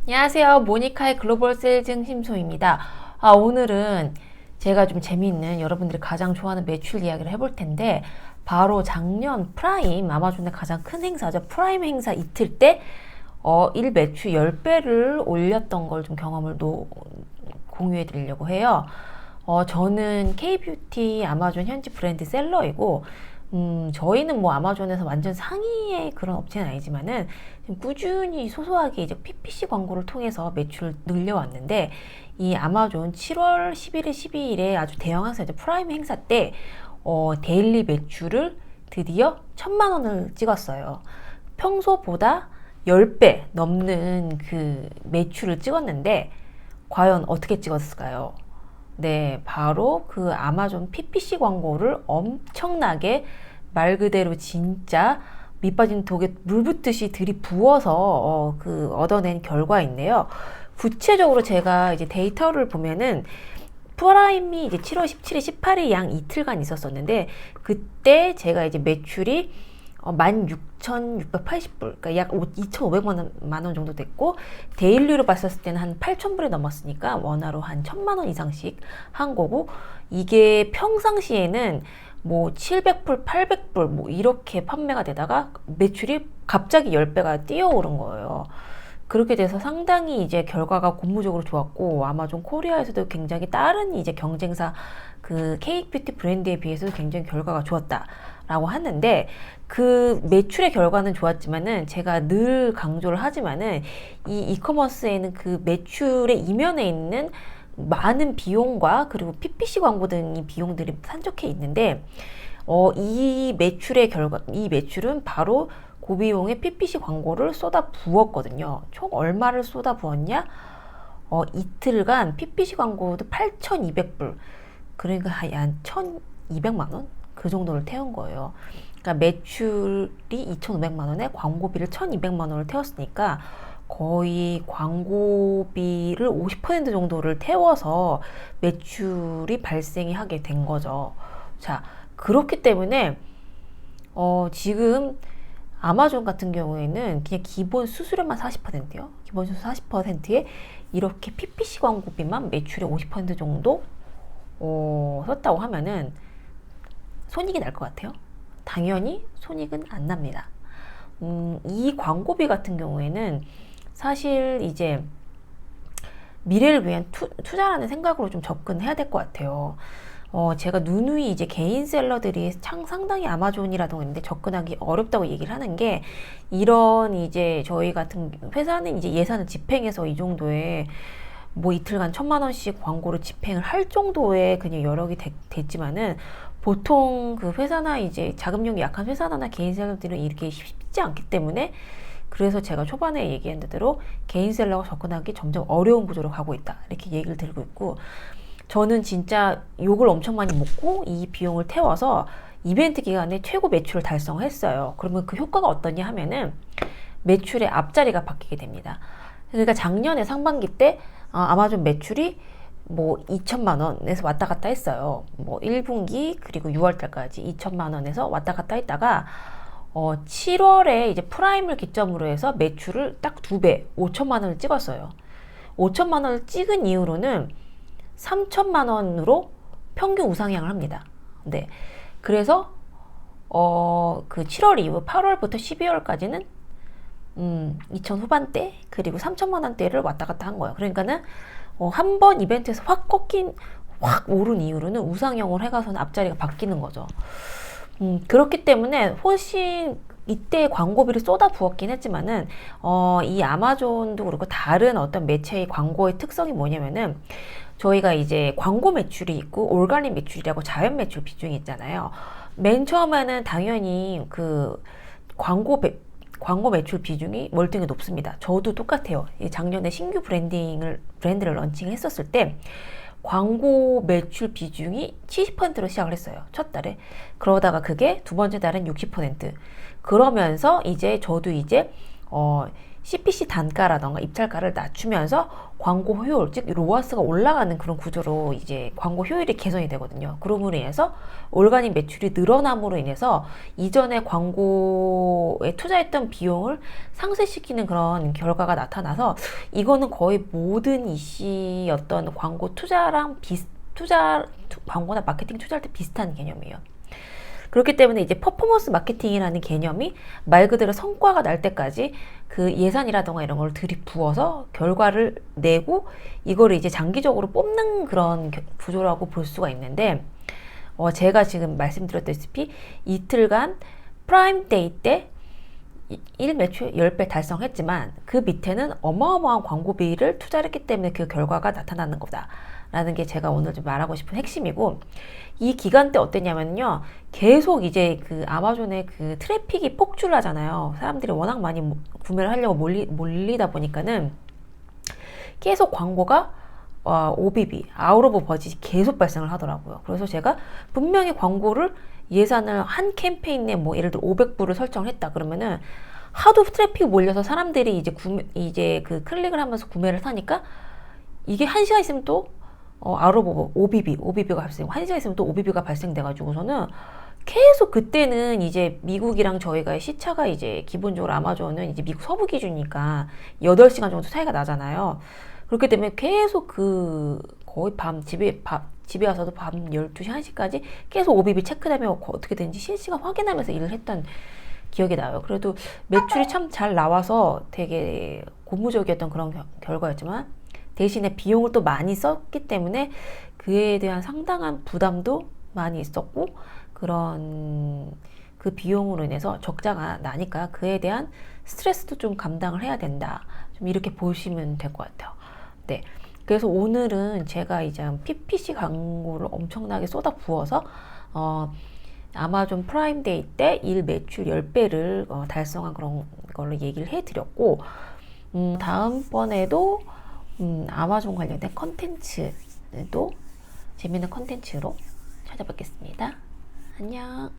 안녕하세요. 모니카의 글로벌 세일즈 심소입니다. 오늘은 제가 좀 재미있는 여러분들이 가장 좋아하는 매출 이야기를 해볼 텐데, 바로 작년 프라임, 아마존의 가장 큰 행사죠. 프라임 행사 이틀 때, 일 매출 10배를 올렸던 걸 좀 경험을 공유해 드리려고 해요. 저는 K뷰티 아마존 현지 브랜드 셀러이고, 저희는 뭐 아마존에서 완전 상위의 그런 업체는 아니지만은 꾸준히 소소하게 이제 PPC 광고를 통해서 매출을 늘려왔는데, 이 아마존 7월 11일, 12일에 아주 대형 행사, 이제 프라임 행사 때, 데일리 매출을 드디어 1000만 원을 찍었어요. 평소보다 10배 넘는 그 매출을 찍었는데, 과연 어떻게 찍었을까요? 네, 바로 그 아마존 PPC 광고를 엄청나게 말 그대로 진짜 밑빠진 독에 물 붓듯이 들이부어서 얻어낸 결과인데요. 구체적으로 제가 이제 데이터를 보면은 프라임이 이제 7월 17일, 18일 양 이틀간 있었었는데, 그때 제가 이제 매출이 16,680불, 그러니까 약 2,500만 원 정도 됐고, 데일리로 봤었을 때는 한 8,000불이 넘었으니까 원화로 한 1,000만 원 이상씩 한 거고, 이게 평상시에는 뭐 700불, 800불 뭐 이렇게 판매가 되다가 매출이 갑자기 10배가 뛰어오른 거예요. 그렇게 돼서 상당히 이제 결과가 고무적으로 좋았고, 아마존 코리아에서도 굉장히 다른 이제 경쟁사 그 케이크 뷰티 브랜드에 비해서도 굉장히 결과가 좋았다라고 하는데, 그 매출의 결과는 좋았지만은 제가 늘 강조를 하지만은 이 이커머스에는 그 매출의 이면에 있는 많은 비용과 그리고 PPC 광고 등의 비용들이 산적해 있는데, 이 매출의 결과, 이 매출은 바로 고비용의 PPC 광고를 쏟아 부었거든요. 총 얼마를 쏟아 부었냐? 이틀간 PPC 광고도 8,200불. 그러니까 한 1,200만 원? 그 정도를 태운 거예요. 그러니까 매출이 2,500만 원에 광고비를 1,200만 원을 태웠으니까 거의 광고비를 50% 정도를 태워서 매출이 발생이 하게 된 거죠. 자, 그렇기 때문에 지금 아마존 같은 경우에는 그냥 기본 수수료만 40%요. 기본 수수료 40%에 이렇게 PPC 광고비만 매출의 50% 정도 썼다고 하면은 손익이 날 것 같아요? 당연히 손익은 안 납니다. 이 광고비 같은 경우에는 사실 이제 미래를 위한 투자라는 생각으로 좀 접근해야 될 것 같아요. 제가 누누이 이제 개인 셀러들이 상당히 아마존이라던가 있는데 접근하기 어렵다고 얘기를 하는 게, 이런 이제 저희 같은 회사는 이제 예산을 집행해서 이 정도의 뭐 이틀간 1,000만 원씩 광고를 집행을 할 정도의 그냥 여력이 됐지만은, 보통 그 회사나 이제 자금력이 약한 회사나 개인 셀러들은 이렇게 쉽지 않기 때문에, 그래서 제가 초반에 얘기한 대로 개인 셀러가 접근하기 점점 어려운 구조로 가고 있다, 이렇게 얘기를 드리고 있고, 저는 진짜 욕을 엄청 많이 먹고 이 비용을 태워서 이벤트 기간에 최고 매출을 달성했어요. 그러면 그 효과가 어떠냐 하면은 매출의 앞자리가 바뀌게 됩니다. 그러니까 작년에 상반기 때 아마존 매출이 뭐 2천만 원에서 왔다 갔다 했어요. 뭐 1분기 그리고 6월 달까지 2천만 원에서 왔다 갔다 했다가 7월에 이제 프라임을 기점으로 해서 매출을 딱 2배, 5천만 원을 찍었어요. 5천만 원을 찍은 이후로는 3천만 원으로 평균 우상향을 합니다. 네. 그래서 그 7월 이후 8월부터 12월까지는 2천 후반대 그리고 3천만 원대를 왔다 갔다 한 거예요. 그러니까는 한 번 이벤트에서 확 오른 이후로는 우상향을 해가서는 앞자리가 바뀌는 거죠. 그렇기 때문에 훨씬 이때 광고비를 쏟아 부었긴 했지만은 이 아마존도 그렇고 다른 어떤 매체의 광고의 특성이 뭐냐면은, 저희가 이제 광고 매출이 있고 올가닉 매출이라고 자연 매출 비중이 있잖아요. 맨 처음에는 당연히 그 광고 매출 비중이 월등히 높습니다. 저도 똑같아요. 작년에 신규 브랜드를 런칭했었을 때 광고 매출 비중이 70%로 시작을 했어요. 첫 달에. 그러다가 그게 두 번째 달은 60%. 그러면서 이제 저도 이제 CPC 단가라던가 입찰가를 낮추면서 광고 효율, 즉 로아스가 올라가는 그런 구조로 이제 광고 효율이 개선이 되거든요. 그럼으로 인해서 올가닉 매출이 늘어남으로 인해서 이전에 광고에 투자했던 비용을 상쇄시키는 그런 결과가 나타나서 이거는 거의 모든 EC 어떤 광고 투자랑 광고나 마케팅 투자할 때 비슷한 개념이에요. 그렇기 때문에 이제 퍼포먼스 마케팅이라는 개념이 말 그대로 성과가 날 때까지 그 예산이라던가 이런 걸 들이부어서 결과를 내고 이거를 이제 장기적으로 뽑는 그런 구조라고 볼 수가 있는데, 제가 지금 말씀드렸다시피 이틀간 프라임 데이 때 1 매출 10배 달성했지만 그 밑에는 어마어마한 광고비를 투자했기 때문에 그 결과가 나타나는 거다 라는 게 제가 오늘 좀 말하고 싶은 핵심이고, 이 기간 때 어땠냐면요, 계속 이제 그 아마존의 그 트래픽이 폭주를 하잖아요. 사람들이 워낙 많이 구매를 하려고 몰리다 보니까는 계속 광고가 OBB, 아웃 오브 버짓이 계속 발생을 하더라고요. 그래서 제가 분명히 광고를 예산을 한 캠페인에 뭐 예를 들어 500불을 설정했다 그러면은 하도 트래픽이 몰려서 사람들이 이제 그 클릭을 하면서 구매를 하니까 이게 1시간 있으면 또 아웃 오브 OBB가 발생, 1시간 있으면 또 OBB가 발생돼가지고서는 계속 그때는 이제 미국이랑 저희가의 시차가 이제 기본적으로 아마존은 이제 미국 서부 기준이니까 8시간 정도 차이가 나잖아요. 그렇기 때문에 계속 거의 집에 와서도 밤 12시, 1시까지 계속 OBB 체크되면 어떻게든지 실시간 확인하면서 일을 했던 기억이 나요. 그래도 매출이 참 잘 나와서 되게 고무적이었던 그런 결과였지만 대신에 비용을 또 많이 썼기 때문에 그에 대한 상당한 부담도 많이 있었고, 그런 그 비용으로 인해서 적자가 나니까 그에 대한 스트레스도 좀 감당을 해야 된다. 좀 이렇게 보시면 될 것 같아요. 네. 그래서 오늘은 제가 이제 PPC 광고를 엄청나게 쏟아 부어서 아마존 프라임 데이 때 일 매출 10배를 달성한 그런 걸로 얘기를 해드렸고, 다음번에도 아마존 관련된 컨텐츠도 재밌는 컨텐츠로 찾아뵙겠습니다. 안녕.